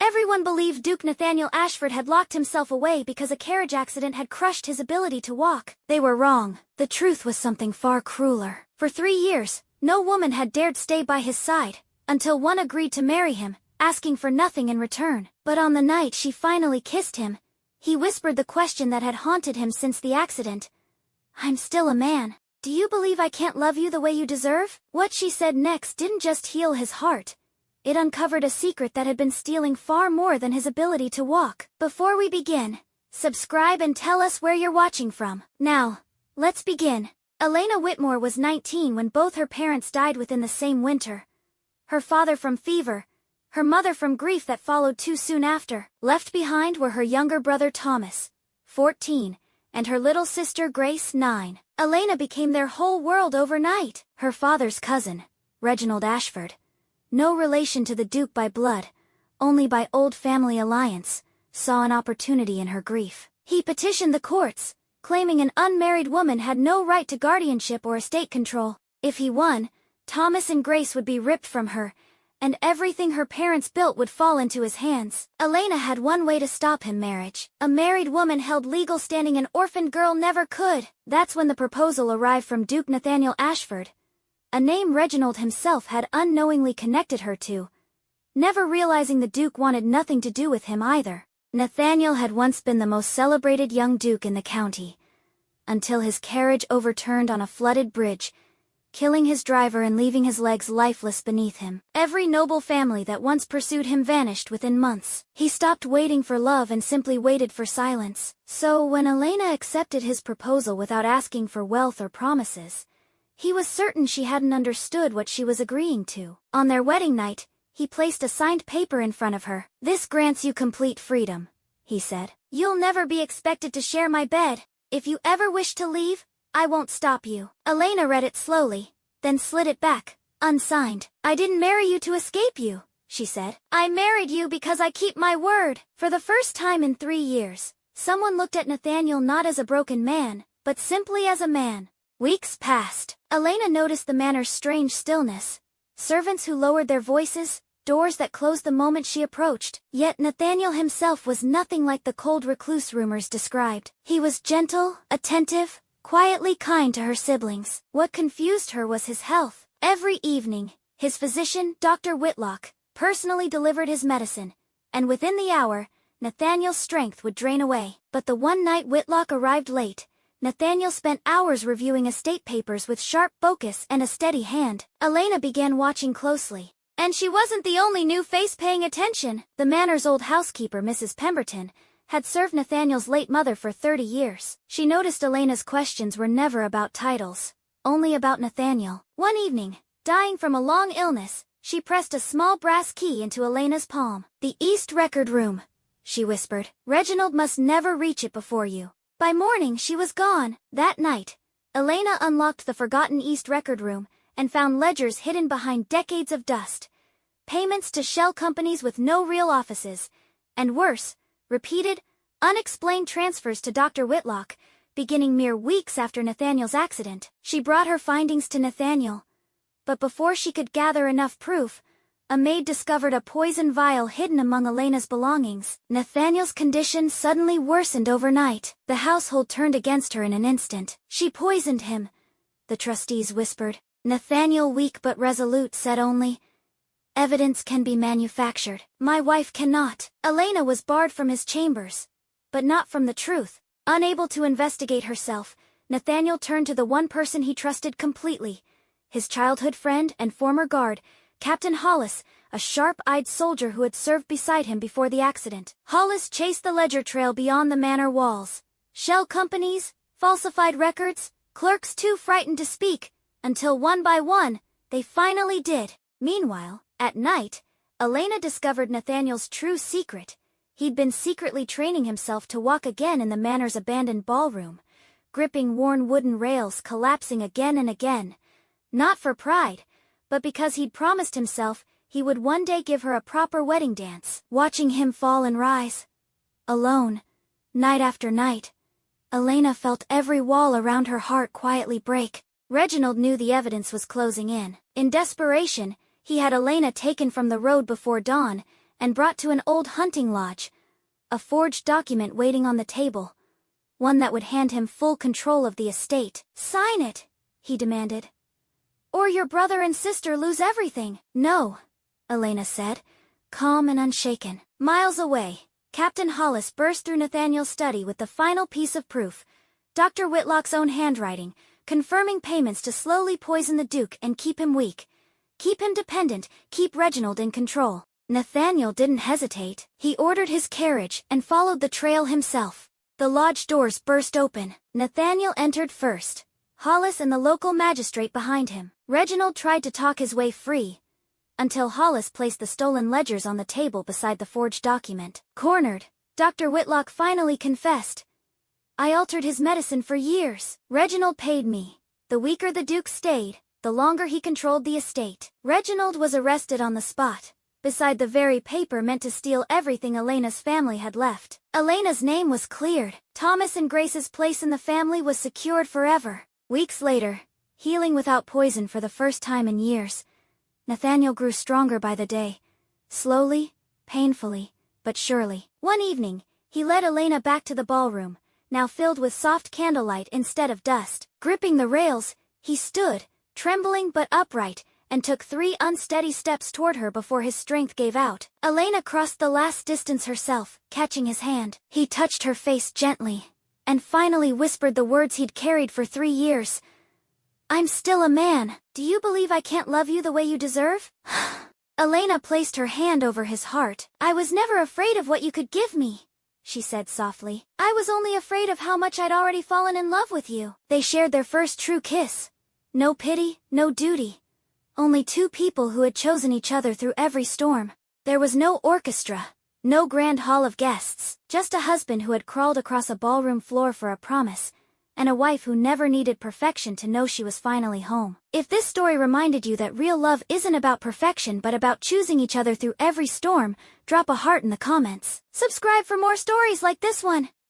Everyone believed Duke Nathaniel Ashford had locked himself away because a carriage accident had crushed his ability to walk. They were wrong. The truth was something far crueler. For 3 years, no woman had dared stay by his side, until one agreed to marry him, asking for nothing in return. But on the night she finally kissed him, he whispered the question that had haunted him since the accident. "I'm still a man. Do you believe I can't love you the way you deserve?" What she said next didn't just heal his heart. It uncovered a secret that had been stealing far more than his ability to walk. Before we begin, subscribe and tell us where you're watching from. Now, let's begin. Elena Whitmore was 19 when both her parents died within the same winter. Her father from fever, her mother from grief that followed too soon after. Left behind were her younger brother Thomas, 14, and her little sister Grace, 9. Elena became their whole world overnight. Her father's cousin, Reginald Ashford, no relation to the Duke by blood, only by old family alliance, saw an opportunity in her grief. He petitioned the courts, claiming an unmarried woman had no right to guardianship or estate control. If he won, Thomas and Grace would be ripped from her, and everything her parents built would fall into his hands. Elena had one way to stop him: marriage. A married woman held legal standing an orphaned girl never could. That's when the proposal arrived from Duke Nathaniel Ashford, a name Reginald himself had unknowingly connected her to, never realizing the Duke wanted nothing to do with him either. Nathaniel had once been the most celebrated young Duke in the county, until his carriage overturned on a flooded bridge, killing his driver and leaving his legs lifeless beneath him. Every noble family that once pursued him vanished within months. He stopped waiting for love and simply waited for silence. So when Elena accepted his proposal without asking for wealth or promises, he was certain she hadn't understood what she was agreeing to. On their wedding night, he placed a signed paper in front of her. "This grants you complete freedom," he said. "You'll never be expected to share my bed. If you ever wish to leave, I won't stop you." Elena read it slowly, then slid it back, unsigned. "I didn't marry you to escape you," she said. "I married you because I keep my word." For the first time in 3 years, someone looked at Nathaniel not as a broken man, but simply as a man. Weeks passed. Elena noticed the manor's strange stillness. Servants who lowered their voices, doors that closed the moment she approached. Yet Nathaniel himself was nothing like the cold recluse rumors described. He was gentle, attentive, quietly kind to her siblings. What confused her was his health. Every evening, his physician, Dr. Whitlock, personally delivered his medicine, and within the hour, Nathaniel's strength would drain away. But the one night Whitlock arrived late, Nathaniel spent hours reviewing estate papers with sharp focus and a steady hand. Elena began watching closely. And she wasn't the only new face paying attention. The manor's old housekeeper, Mrs. Pemberton, had served Nathaniel's late mother for 30 years. She noticed Elena's questions were never about titles, only about Nathaniel. One evening, dying from a long illness, she pressed a small brass key into Elena's palm. "The East Record Room," she whispered. "Reginald must never reach it before you." By morning she was gone. That night, Elena unlocked the forgotten East Record Room and found ledgers hidden behind decades of dust, payments to shell companies with no real offices, and worse, repeated, unexplained transfers to Dr. Whitlock, beginning mere weeks after Nathaniel's accident. She brought her findings to Nathaniel, but before she could gather enough proof, a maid discovered a poison vial hidden among Elena's belongings. Nathaniel's condition suddenly worsened overnight. The household turned against her in an instant. "She poisoned him," the trustees whispered. Nathaniel, weak but resolute, said only, "Evidence can be manufactured. My wife cannot." Elena was barred from his chambers, but not from the truth. Unable to investigate herself, Nathaniel turned to the one person he trusted completely, his childhood friend and former guard, Captain Hollis, a sharp-eyed soldier who had served beside him before the accident. Hollis chased the ledger trail beyond the manor walls. Shell companies, falsified records, clerks too frightened to speak, until one by one, they finally did. Meanwhile, at night, Elena discovered Nathaniel's true secret. He'd been secretly training himself to walk again in the manor's abandoned ballroom, gripping worn wooden rails, collapsing again and again. Not for pride, but because he'd promised himself he would one day give her a proper wedding dance. Watching him fall and rise, alone, night after night, Elena felt every wall around her heart quietly break. Reginald knew the evidence was closing in. In desperation, he had Elena taken from the road before dawn and brought to an old hunting lodge. A forged document waiting on the table. One that would hand him full control of the estate. "Sign it," he demanded. "Or your brother and sister lose everything." "No," Elena said, calm and unshaken. Miles away, Captain Hollis burst through Nathaniel's study with the final piece of proof. Dr. Whitlock's own handwriting, confirming payments to slowly poison the Duke and keep him weak. Keep him dependent, keep Reginald in control. Nathaniel didn't hesitate. He ordered his carriage and followed the trail himself. The lodge doors burst open. Nathaniel entered first, Hollis and the local magistrate behind him. Reginald tried to talk his way free, until Hollis placed the stolen ledgers on the table beside the forged document. Cornered, Dr. Whitlock finally confessed. "I altered his medicine for years. Reginald paid me. The weaker the Duke stayed, the longer he controlled the estate." Reginald was arrested on the spot, beside the very paper meant to steal everything Elena's family had left. Elena's name was cleared. Thomas and Grace's place in the family was secured forever. Weeks later, healing without poison for the first time in years, Nathaniel grew stronger by the day. Slowly, painfully, but surely. One evening, he led Elena back to the ballroom, now filled with soft candlelight instead of dust. Gripping the rails, he stood, trembling but upright, and took 3 unsteady steps toward her before his strength gave out. Elena crossed the last distance herself, catching his hand. He touched her face gently, and finally whispered the words he'd carried for 3 years. "I'm still a man. Do you believe I can't love you the way you deserve?" Elena placed her hand over his heart. "I was never afraid of what you could give me," she said softly. "I was only afraid of how much I'd already fallen in love with you." They shared their first true kiss. No pity, no duty. Only 2 people who had chosen each other through every storm. There was no orchestra, no grand hall of guests, just a husband who had crawled across a ballroom floor for a promise, and a wife who never needed perfection to know she was finally home. If this story reminded you that real love isn't about perfection but about choosing each other through every storm, drop a heart in the comments. Subscribe for more stories like this one.